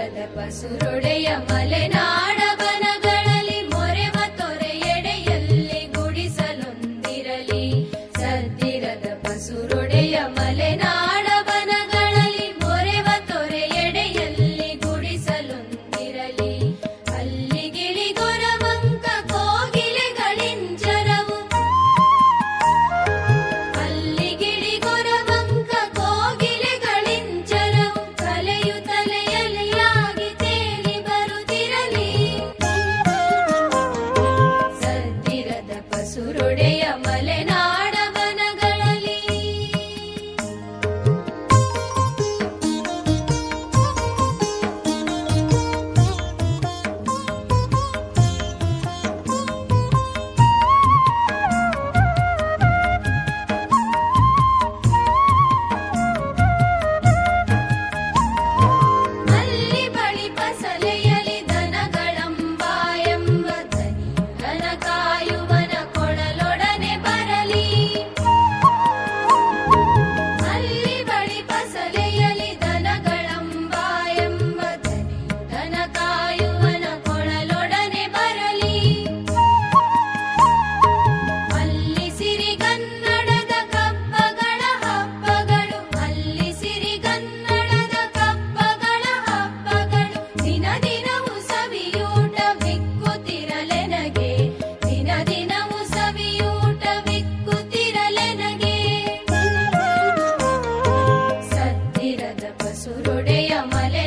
ಸದ್ದಿರದ ಪಸುರೊಡೆಯ ಮಲೆನಾಡ ಬನಗಳಲ್ಲಿ ಮೊರೆವ ತೊರೆಯೆಡೆಯಲ್ಲಿ ಗುಡಿಸಲೊಂದಿರಲಿ. ಸದ್ದಿರದ ಪಸುರೊಡೆಯ ಮಲೆನಾಡ ಬನಗಳಲ್ಲಿ ಮೊರೆವ ತೊರೆಯೆಡೆಯಲ್ಲಿ ಗುಡಿಸಲೊಂದಿರಲಿ. ಅಲ್ಲಿ ಗಿಳಿಗೊರವಂಕ ಕೋಗಿಲೆಗಳಿಂಚರವು, ಅಲ್ಲಿ ಗಿಳಿಗೊರವಂಕ ಕೋಗಿಲೆಗಳಿಂಚರವು ಕಲೆಯು ತಲೆಯಲೆಯಾಗಿ ತೇಲಿ ಬರುತ್ತಿರಲಿ. ಸದ್ದಿರದ ಪಸುರೊಡೆಯ ಮಲೆನಾಡ ಬನಗಳಲ್ಲಿ. ಅಲ್ಲಿ ಬಳಿ ಫಸಲೆಯಲಿ ದನಗಳಂಬಾಯೆಂಬ ದನ ಕಾಯುವನ ಕೊಳಲೊಡನೆ ಬರಲಿ. ಅಲ್ಲಿ ಬಳಿ ಫಸಲೆಯಲಿ ದನಗಳಂಬಾಯೆಂಬ ದನ ಕಾಯುವನ ಕೊಳಲೊಡನೆ ಬರಲಿ. ಅಲ್ಲಿ ಸಿರಿಗನ್ನಡದ ಕಬ್ಬಗಳ ಹಬ್ಬಗಳು, ಅಲ್ಲಿ ಸಿರಿಗನ್ನಡದ ಕಬ್ಬಗಳ ಹಬ್ಬಗಳು ದಿನ ದಿನವೂ ಸವಿಯೂಟವಿಕ್ಕುತ್ತಿರಲೆನಗೆ, ದಿನ ದಿನವೂ ಸವಿಯೂಟವಿಕ್ಕುತ್ತಿರಲೆನಗೆ. ಸದ್ದಿರದ ಪಸುರೊಡೆಯ ಮಲೆ